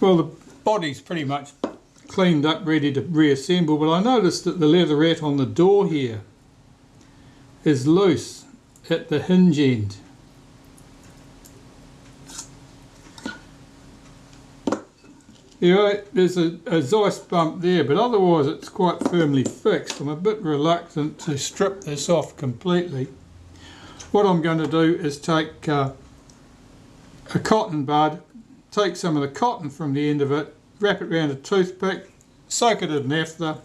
Well, the body's pretty much cleaned up, ready to reassemble, but I noticed that the leatherette on the door here is loose at the hinge end. Yeah, there's a Zeiss bump there, but otherwise it's quite firmly fixed. I'm a bit reluctant to strip this off completely. What I'm going to do is take a cotton bud, take some of the cotton from the end of it, wrap it around a toothpick, soak it in naphtha,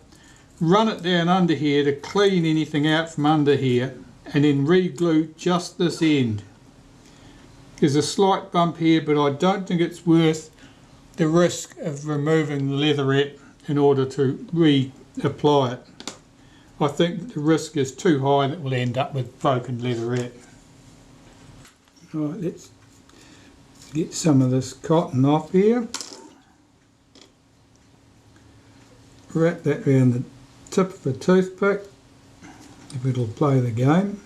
run it down under here to clean anything out from under here, and then re-glue just this end. There's a slight bump here, but I don't think it's worth the risk of removing the leatherette in order to reapply it. I think the risk is too high that we'll end up with broken leatherette. Right, let's get some of this cotton off here. Wrap that around the tip of a toothpick, if it'll play the game.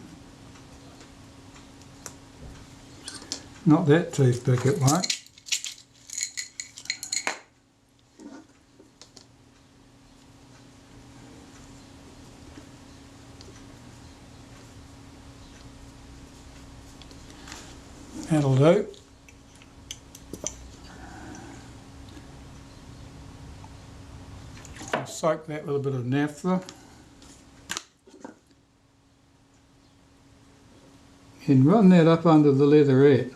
Not that toothpick, it won't. That'll do. I'll soak that with a bit of naphtha. And run that up under the leatherette.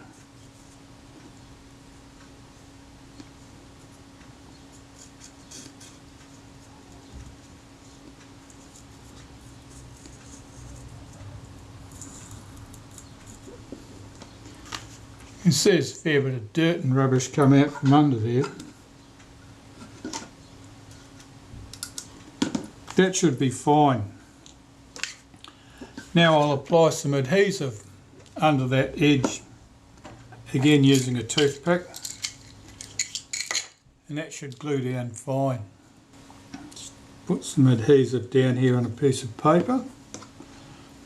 You can see there's a fair bit of dirt and rubbish come out from under there. That should be fine. Now I'll apply some adhesive under that edge, again using a toothpick, and that should glue down fine. Just put some adhesive down here on a piece of paper.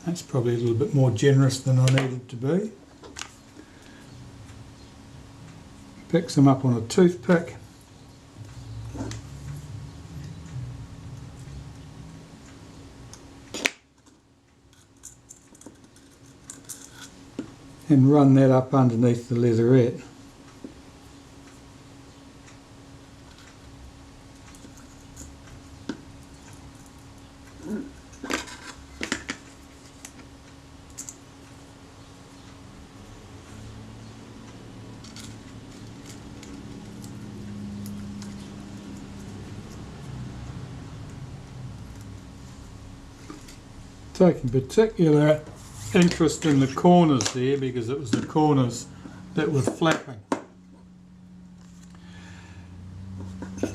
That's probably a little bit more generous than I needed to be. Pick some up on a toothpick. And run that up underneath the leatherette. Taking particular interest in the corners there because it was the corners that were flapping.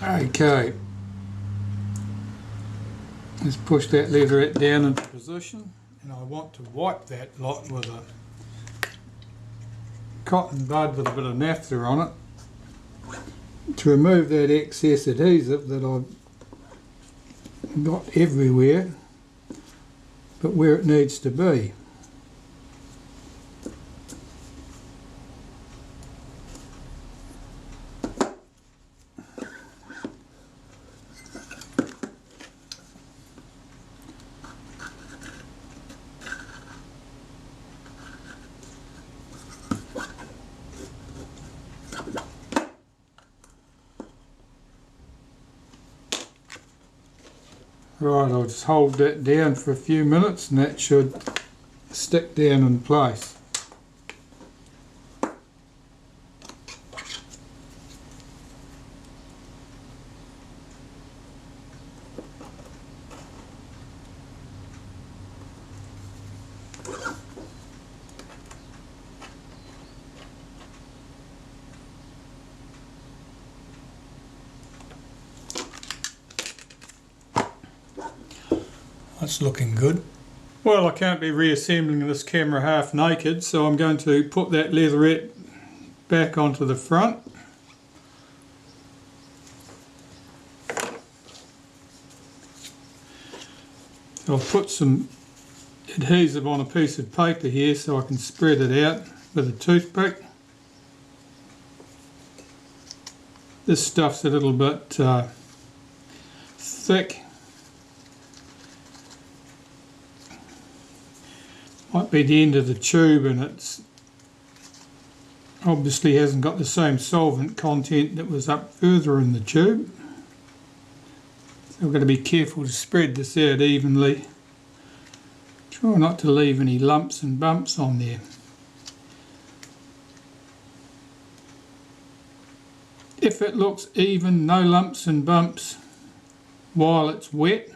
Okay, let's push that leatherette down into position, and I want to wipe that lot with a cotton bud with a bit of naphtha on it to remove that excess adhesive that I've got everywhere but where it needs to be. Right, I'll just hold that down for a few minutes and that should stick down in place. That's looking good. Well, I can't be reassembling this camera half naked, so I'm going to put that leatherette back onto the front. I'll put some adhesive on a piece of paper here so I can spread it out with a toothpick. This stuff's a little bit thick. Might be the end of the tube, and it's obviously hasn't got the same solvent content that was up further in the tube. So we're going to be careful to spread this out evenly. Try not to leave any lumps and bumps on there. If it looks even, no lumps and bumps while it's wet,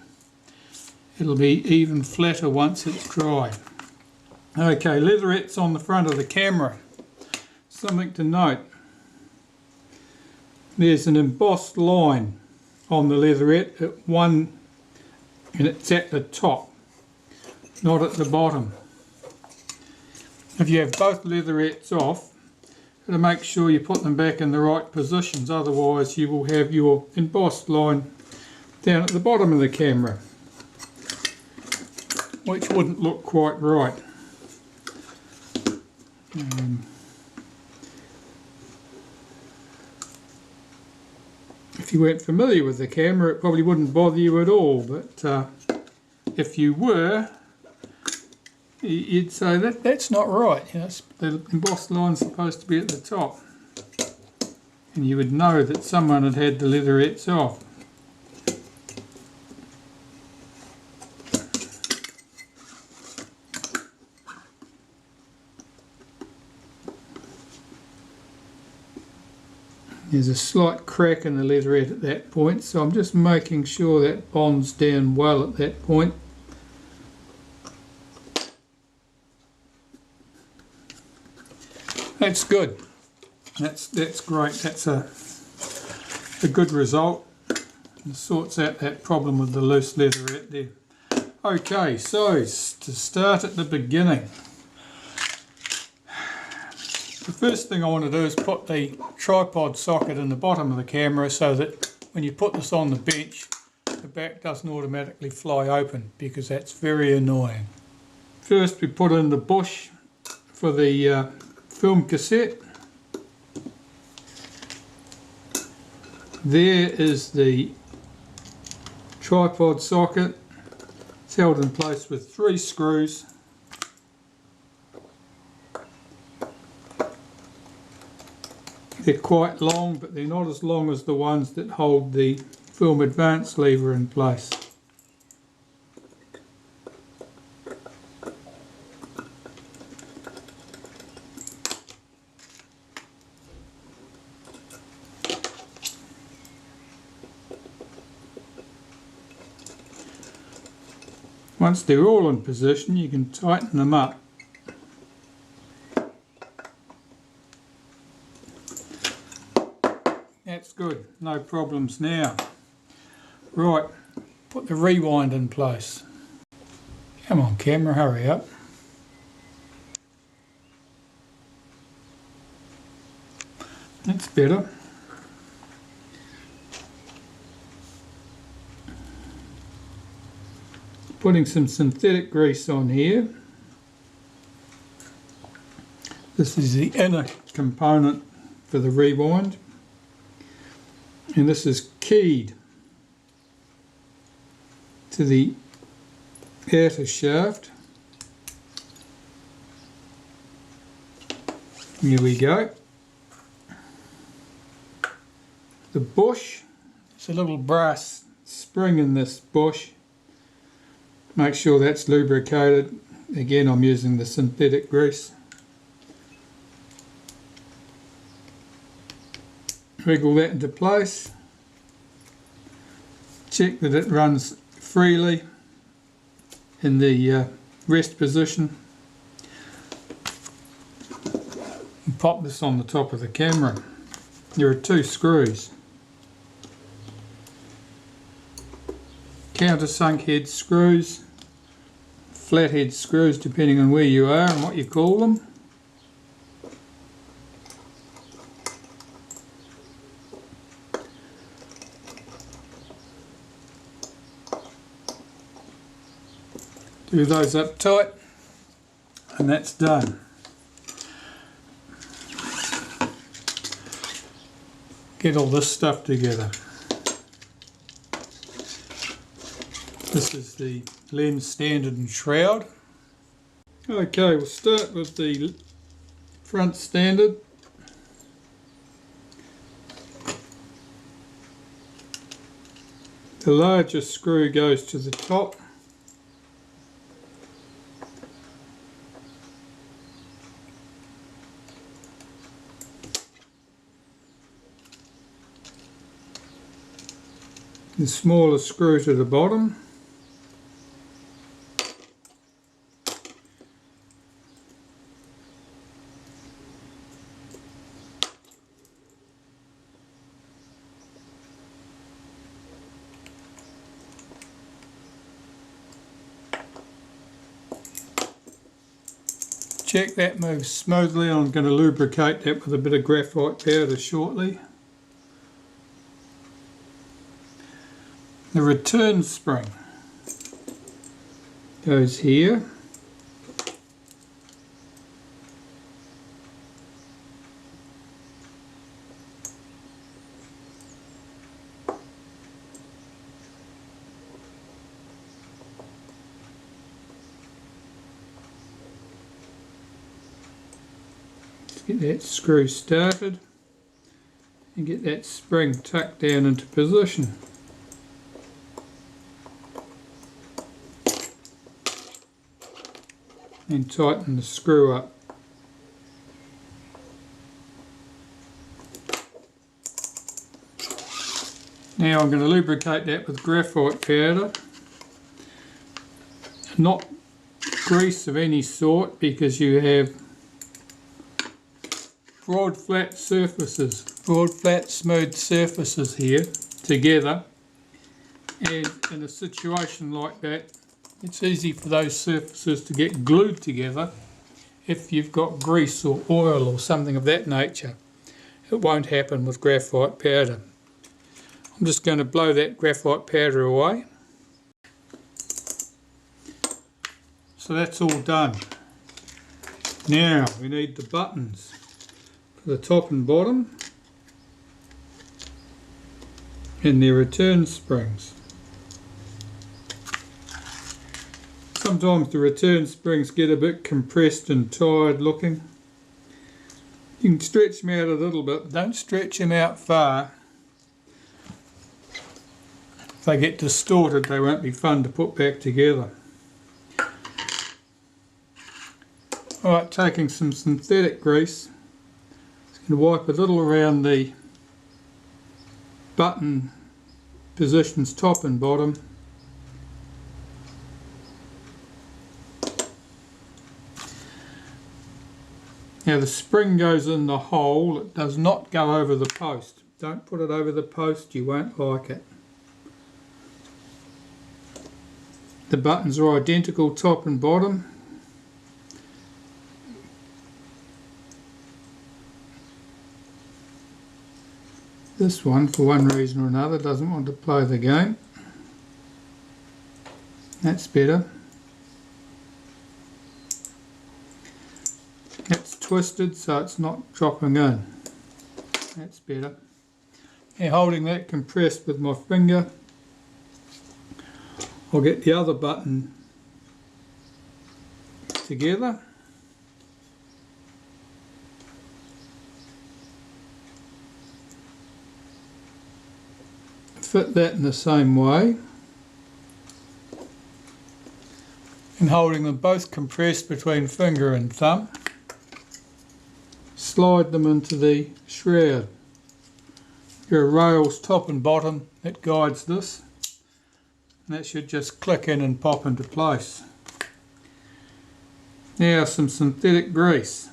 it'll be even flatter once it's dry. Okay, leatherettes on the front of the camera. Something to note. There's an embossed line on the leatherette at one, and it's at the top, not at the bottom. If you have both leatherettes off, to make sure you put them back in the right positions, otherwise you will have your embossed line down at the bottom of the camera, which wouldn't look quite right. If you weren't familiar with the camera, it probably wouldn't bother you at all, but if you were, you'd say that's not right. You know, the embossed line's supposed to be at the top, and you would know that someone had had the leatherettes off. There's a slight crack in the leatherette at that point, so I'm just making sure that bonds down well at that point. That's good. That's great. That's a good result. It sorts out that problem with the loose leatherette there. Okay, so to start at the beginning, the first thing I want to do is put the tripod socket in the bottom of the camera so that when you put this on the bench, the back doesn't automatically fly open, because that's very annoying. First we put in the bush for the film cassette. There is the tripod socket. It's held in place with 3 screws. They're quite long, but they're not as long as the ones that hold the film advance lever in place. Once they're all in position, you can tighten them up. That's good, no problems now. Right, put the rewind in place. Come on camera, hurry up. That's better. Putting some synthetic grease on here. This is the inner component for the rewind, and this is keyed to the outer shaft. Here we go. The bush, it's a little brass spring in this bush. Make sure that's lubricated. Again, I'm using the synthetic grease. Wriggle that into place. Check that it runs freely in the rest position. And pop this on the top of the camera. There are 2 screws. Countersunk head screws, flathead screws depending on where you are and what you call them. Do those up tight, and that's done. get all this stuff together. This is the lens standard and shroud. Okay, we'll start with the front standard. The largest screw goes to the top. The smaller screw to the bottom. Check that moves smoothly. I'm going to lubricate that with a bit of graphite powder shortly. The return spring goes here. Get that screw started and get that spring tucked down into position. And tighten the screw up. Now I'm going to lubricate that with graphite powder. Not grease of any sort, because you have broad flat surfaces, broad flat smooth surfaces here together, and in a situation like that it's easy for those surfaces to get glued together if you've got grease or oil or something of that nature. It won't happen with graphite powder. I'm just going to blow that graphite powder away. So that's all done. Now we need the buttons for the top and bottom and their return springs. Sometimes the return springs get a bit compressed and tired looking. You can stretch them out a little bit, don't stretch them out far. If they get distorted, they won't be fun to put back together. Alright, taking some synthetic grease, just going to wipe a little around the button positions top and bottom. Now the spring goes in the hole, it does not go over the post. Don't put it over the post, you won't like it. The buttons are identical top and bottom. This one, for one reason or another, doesn't want to play the game. That's better. That's twisted so it's not dropping in. That's better. Now holding that compressed with my finger, I'll get the other button together. Fit that in the same way. And holding them both compressed between finger and thumb, slide them into the shroud. There are rails top and bottom that guides this, and that should just click in and pop into place. Now some synthetic grease.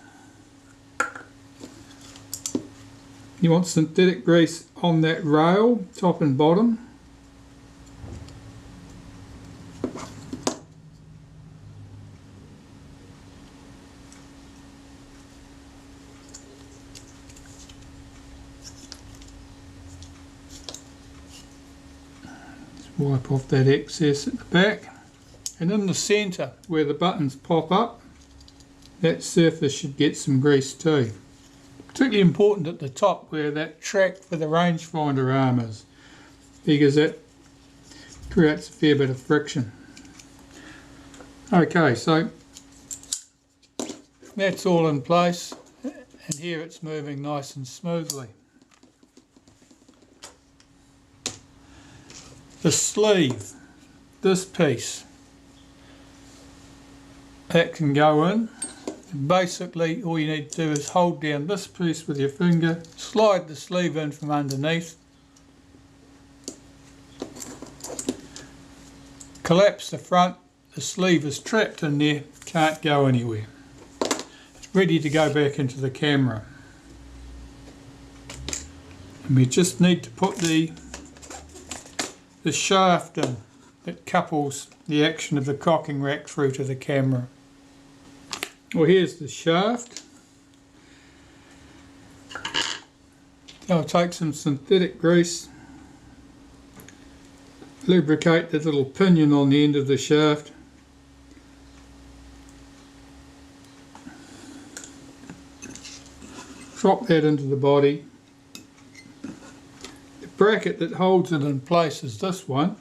You want synthetic grease on that rail, top and bottom. Wipe off that excess at the back, and in the centre where the buttons pop up, that surface should get some grease too. particularly important at the top where that track for the rangefinder arm is, because that creates a fair bit of friction. Okay, so that's all in place, and here it's moving nice and smoothly. The sleeve, this piece, that can go in. Basically all you need to do is hold down this piece with your finger, slide the sleeve in from underneath, collapse the front, the sleeve is trapped in there, can't go anywhere. It's ready to go back into the camera. And we just need to put the shaft in that couples the action of the cocking rack through to the camera. Well, here's the shaft. I'll take some synthetic grease, lubricate the little pinion on the end of the shaft. Drop that into the body. The bracket that holds it in place is this one.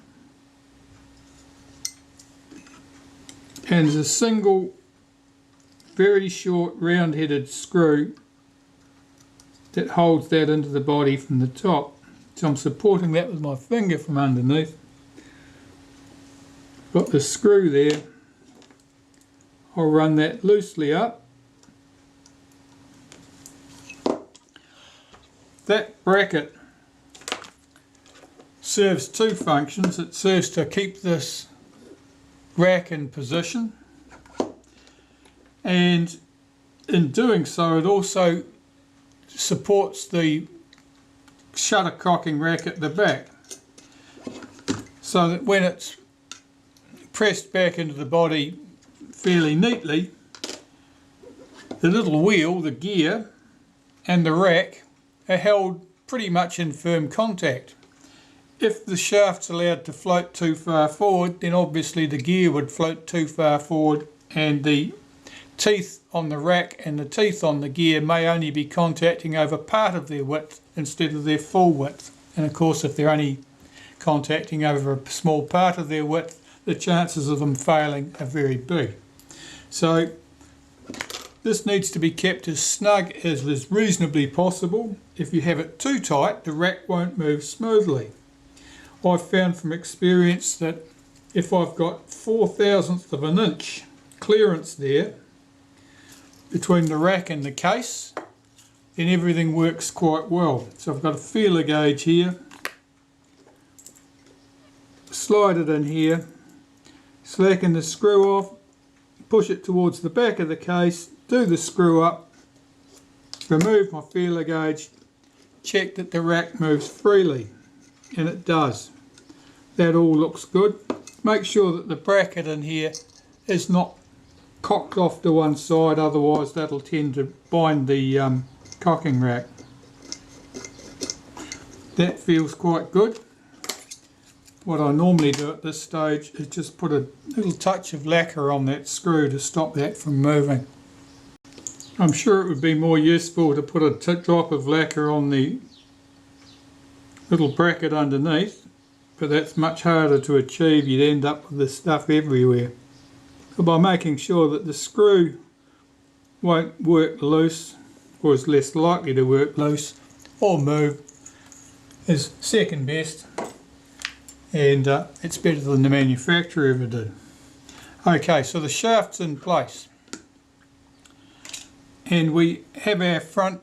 And there's a single very short round-headed screw that holds that into the body from the top. So I'm supporting that with my finger from underneath. Got the screw there. I'll run that loosely up. That bracket serves two functions. It serves to keep this rack in position, and in doing so it also supports the shutter cocking rack at the back, so that when it's pressed back into the body fairly neatly, the little wheel, the gear, and the rack are held pretty much in firm contact. If the shaft's allowed to float too far forward, then obviously the gear would float too far forward, and the teeth on the rack and the teeth on the gear may only be contacting over part of their width instead of their full width. And of course, if they're only contacting over a small part of their width, the chances of them failing are very big. So this needs to be kept as snug as is reasonably possible. If you have it too tight, the rack won't move smoothly. I've found from experience that if I've got 4/1000th of an inch clearance there between the rack and the case, then everything works quite well. So I've got a feeler gauge here, slide it in here, slacken the screw off, push it towards the back of the case, do the screw up, remove my feeler gauge, check that the rack moves freely, and it does. That all looks good. Make sure that the bracket in here is not cocked off to one side, otherwise that'll tend to bind the cocking rack. That feels quite good. What I normally do at this stage is just put a little touch of lacquer on that screw to stop that from moving. I'm sure it would be more useful to put a drop of lacquer on the little bracket underneath, but that's much harder to achieve. You'd end up with this stuff everywhere. So by making sure that the screw won't work loose, or is less likely to work loose or move, is second best, and it's better than the manufacturer ever did. Okay, so the shaft's in place, and we have our front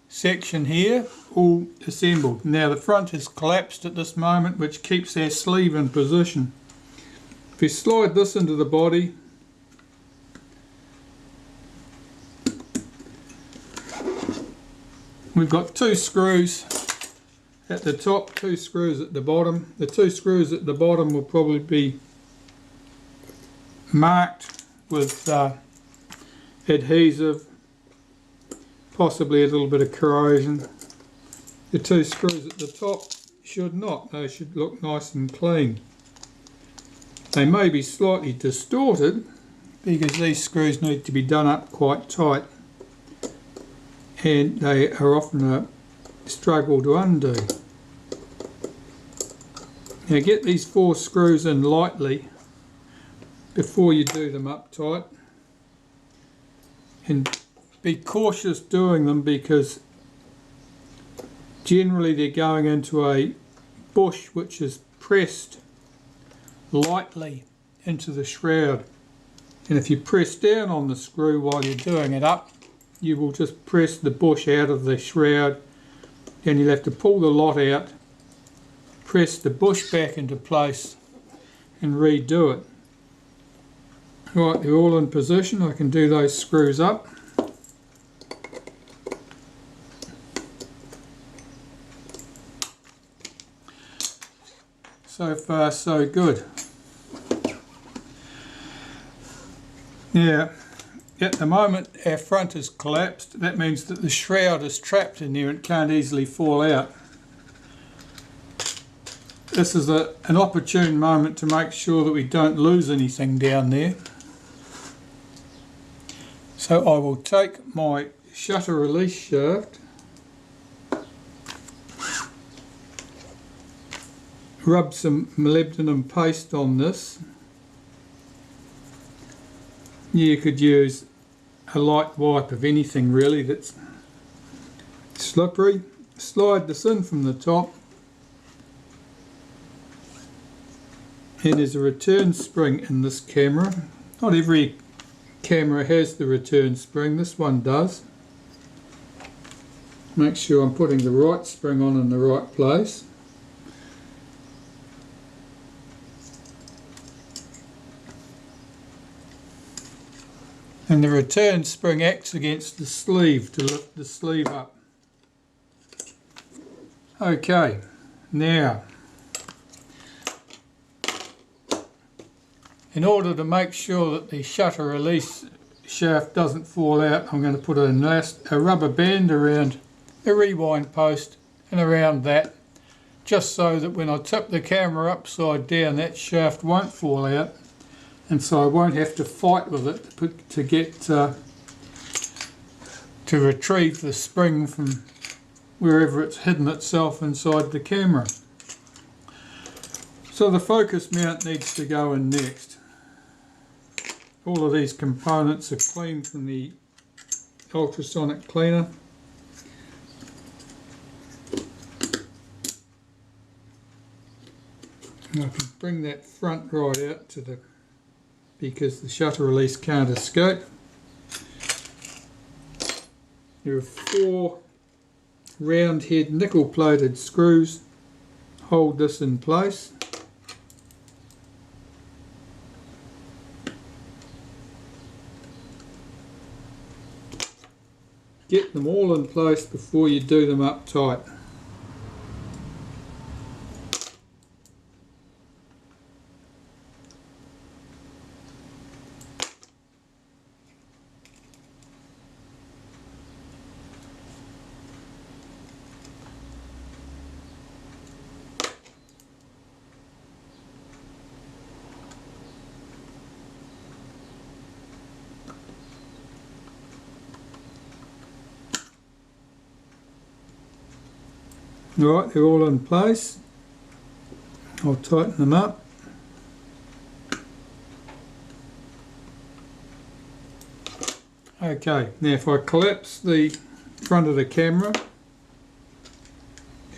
section here all assembled. Now the front is collapsed at this moment, which keeps our sleeve in position. If we slide this into the body, we've got two screws at the top, two screws at the bottom. The two screws at the bottom will probably be marked with adhesive, possibly a little bit of corrosion. The two screws at the top should not. They should look nice and clean. They may be slightly distorted because these screws need to be done up quite tight, and they are often a struggle to undo. Now get these 4 screws in lightly before you do them up tight, and be cautious doing them because generally they're going into a bush which is pressed lightly into the shroud, and if you press down on the screw while you're doing it up, you will just press the bush out of the shroud. Then you'll have to pull the lot out, press the bush back into place and redo it. Right, they're all in position. I can do those screws up. So far so good. Now, at the moment our front is collapsed. That means that the shroud is trapped in there and can't easily fall out. This is an opportune moment to make sure that we don't lose anything down there. So I will take my shutter release shaft, rub some molybdenum paste on this. You could use a light wipe of anything really that's slippery. Slide this in from the top, and there's a return spring in this camera. Not every camera has the return spring, this one does. Make sure I'm putting the right spring on in the right place. And the return spring acts against the sleeve to lift the sleeve up. Okay, now in order to make sure that the shutter release shaft doesn't fall out, I'm going to put a rubber band around the rewind post and around that, just so that when I tip the camera upside down that shaft won't fall out, and so I won't have to fight with it to get to retrieve the spring from wherever it's hidden itself inside the camera. So the focus mount needs to go in next. All of these components are cleaned from the ultrasonic cleaner. And I can bring that front right out to the, because the shutter release can't escape. There are 4 round head nickel plated screws hold this in place. Get them all in place before you do them up tight. Right, they're all in place. I'll tighten them up. Okay, now if I collapse the front of the camera,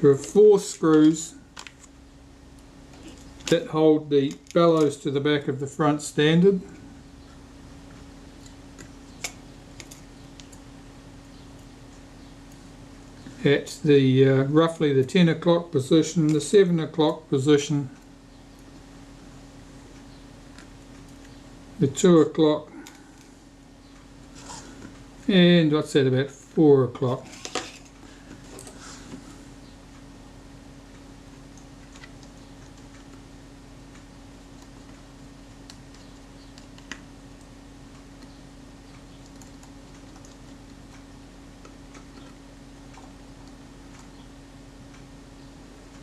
there are 4 screws that hold the bellows to the back of the front standard. At the roughly the 10 o'clock position, the 7 o'clock position, the 2 o'clock, and what's that, about 4 o'clock.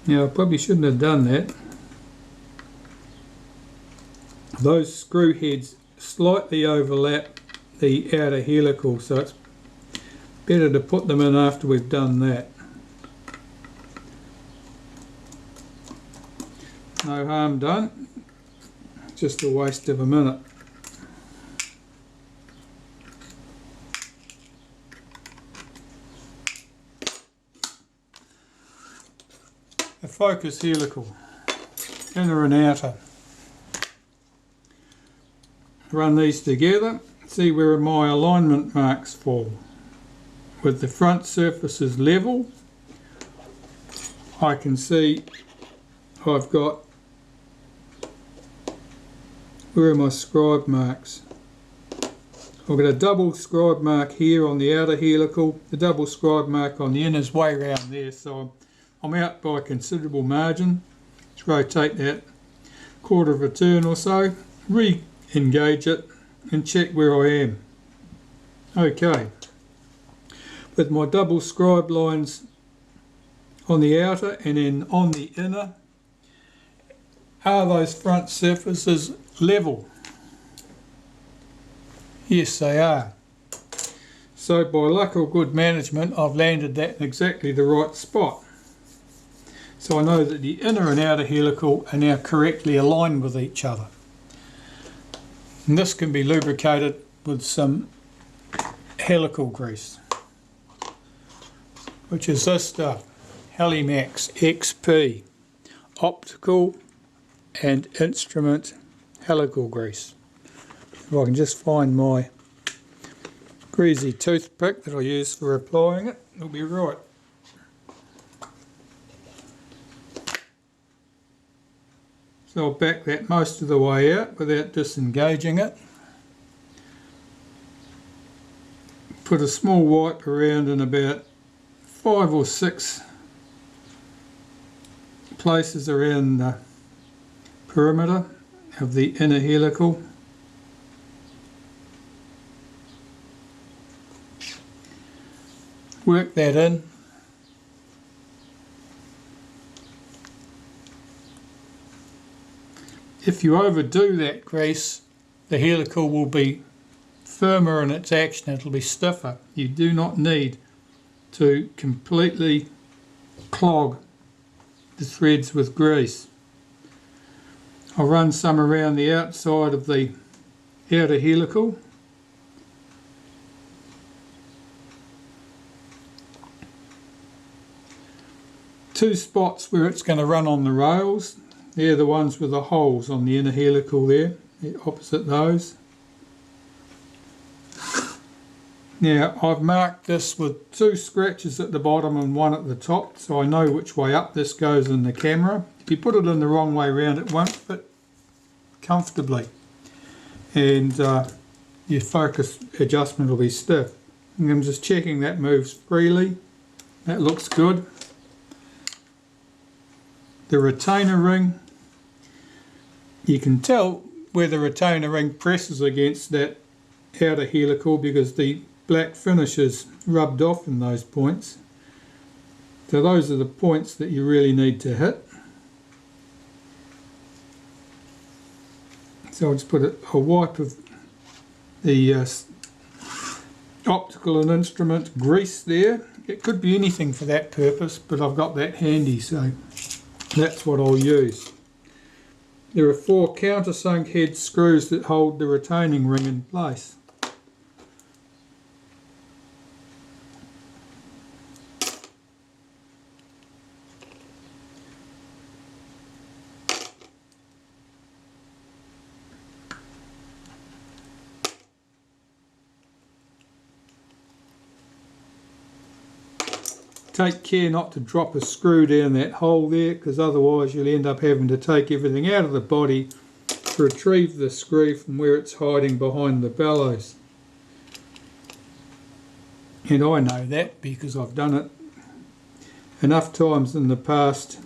Now I probably shouldn't have done that. Those screw heads slightly overlap the outer helical, so it's Better to put them in after we've done that. No harm done, just a waste of a minute. A focus helical, inner and outer. Run these together, see where my alignment marks fall. With the front surfaces level, I can see I've got where are my scribe marks. I've got a double scribe mark here on the outer helical, the double scribe mark on the inner's way around there, so I'm out by a considerable margin. Let's rotate that quarter of a turn or so, re-engage it and check where I am. Okay, with my double scribe lines on the outer and then on the inner, are those front surfaces level? Yes, they are. So by luck or good management, I've landed that in exactly the right spot. So I know that the inner and outer helical are now correctly aligned with each other. And this can be lubricated with some helical grease, which is this stuff, Helimax XP, optical and instrument helical grease. If I can just find my greasy toothpick that I use for applying it, it'll be right. So I'll back that most of the way out without disengaging it. Put a small wipe around in about 5 or 6 places around the perimeter of the inner helical. Work that in. If you overdo that grease, the helical will be firmer in its action, it'll be stiffer. You do not need to completely clog the threads with grease. I'll run some around the outside of the outer helical. Two spots where it's going to run on the rails, they're the ones with the holes on the inner helical there, opposite those. Now I've marked this with 2 scratches at the bottom and 1 at the top, so I know which way up this goes in the camera. If you put it in the wrong way around, it won't fit comfortably, and your focus adjustment will be stiff. And I'm just checking that moves freely. That looks good. The retainer ring, you can tell where the retainer ring presses against that outer helical because the black finish is rubbed off in those points. So those are the points that you really need to hit. So I'll just put a wipe of the optical and instrument grease there. It could be anything for that purpose, but I've got that handy, so that's what I'll use. There are 4 countersunk head screws that hold the retaining ring in place. Take care not to drop a screw down that hole there, because otherwise you'll end up having to take everything out of the body to retrieve the screw from where it's hiding behind the bellows. And I know that because I've done it enough times in the past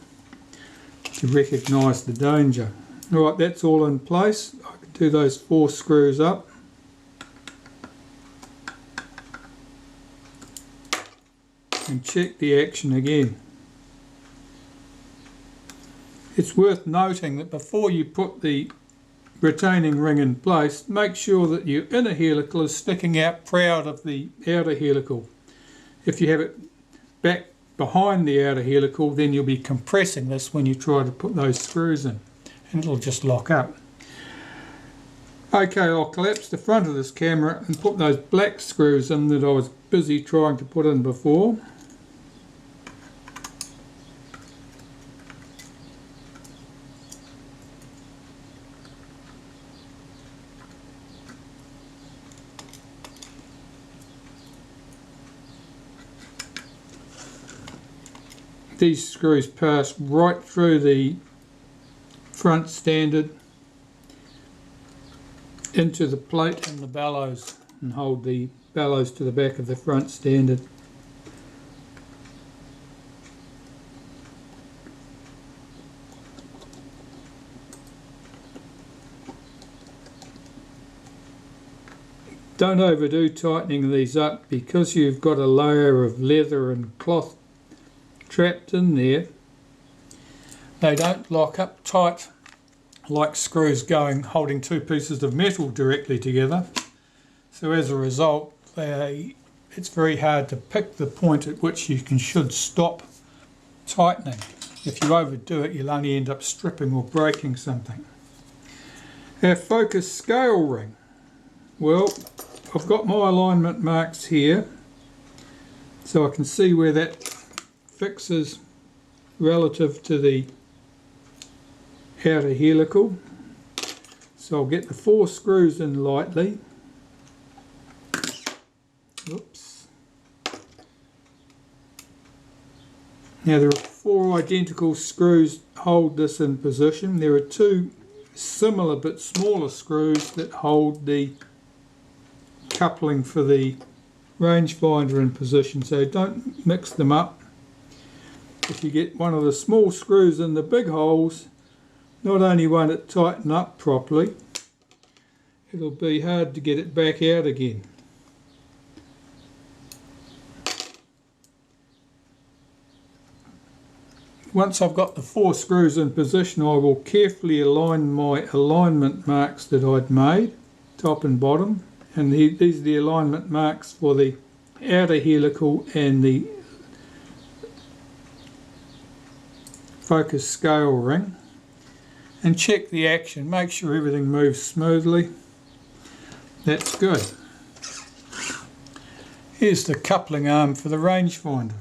to recognise the danger. Alright, that's all in place. I can do those 4 screws up. And check the action again. It's worth noting that before you put the retaining ring in place, make sure that your inner helical is sticking out proud of the outer helical. If you have it back behind the outer helical, then you'll be compressing this when you try to put those screws in, and it'll just lock up. Okay, I'll collapse the front of this camera and put those black screws in that I was busy trying to put in before. These screws pass right through the front standard into the plate and the bellows, and hold the bellows to the back of the front standard. Don't overdo tightening these up, because you've got a layer of leather and cloth trapped in there. They don't lock up tight like screws holding two pieces of metal directly together. So as a result, it's very hard to pick the point at which you should stop tightening. If you overdo it, you'll only end up stripping or breaking something. Our focus scale ring. Well, I've got my alignment marks here, so I can see where that fixes relative to the outer helical. So I'll get the 4 screws in lightly. Oops. Now there are 4 identical screws hold this in position. There are 2 similar but smaller screws that hold the coupling for the rangefinder in position, so don't mix them up. If you get one of the small screws in the big holes, not only won't it tighten up properly, it'll be hard to get it back out again. Once I've got the 4 screws in position, I will carefully align my alignment marks that I'd made, top and bottom, and these are the alignment marks for the outer helical and the focus scale ring, and check the action. Make sure everything moves smoothly. That's good. Here's the coupling arm for the rangefinder.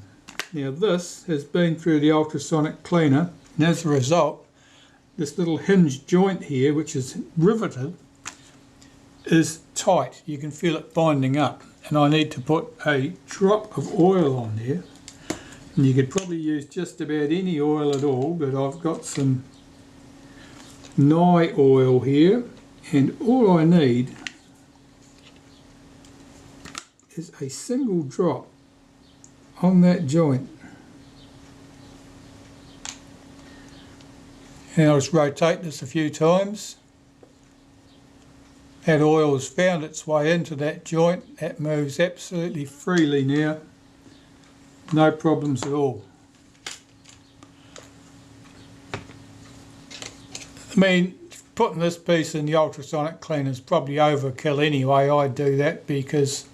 Now this has been through the ultrasonic cleaner, and as a result, this little hinge joint here, which is riveted, is tight. You can feel it binding up, and I need to put a drop of oil on there. And you could probably use just about any oil at all, but I've got some Nye oil here, and all I need is a single drop on that joint. And I'll just rotate this a few times. That oil has found its way into that joint. That moves absolutely freely now. No problems at all. I mean, putting this piece in the ultrasonic cleaner is probably overkill anyway. I do that because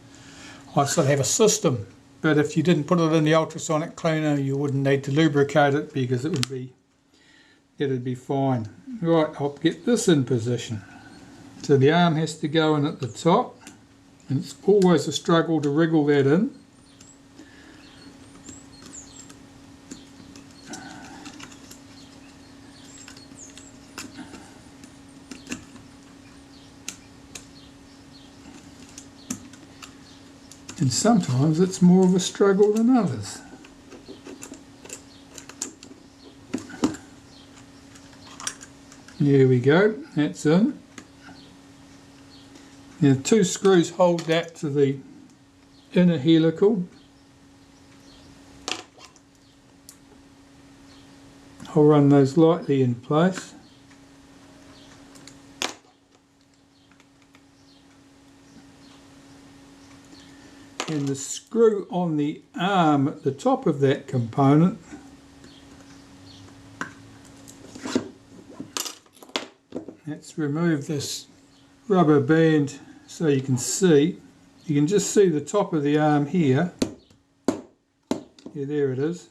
I sort of have a system. But if you didn't put it in the ultrasonic cleaner, you wouldn't need to lubricate it, because it'd be fine. Right, I'll get this in position. So the arm has to go in at the top, and it's always a struggle to wriggle that in. And sometimes it's more of a struggle than others. There we go, that's in. Now 2 screws hold that to the inner helical. I'll run those lightly in place. And the screw on the arm at the top of that component let's remove this rubber band so you can just see the top of the arm here. Yeah, there it is.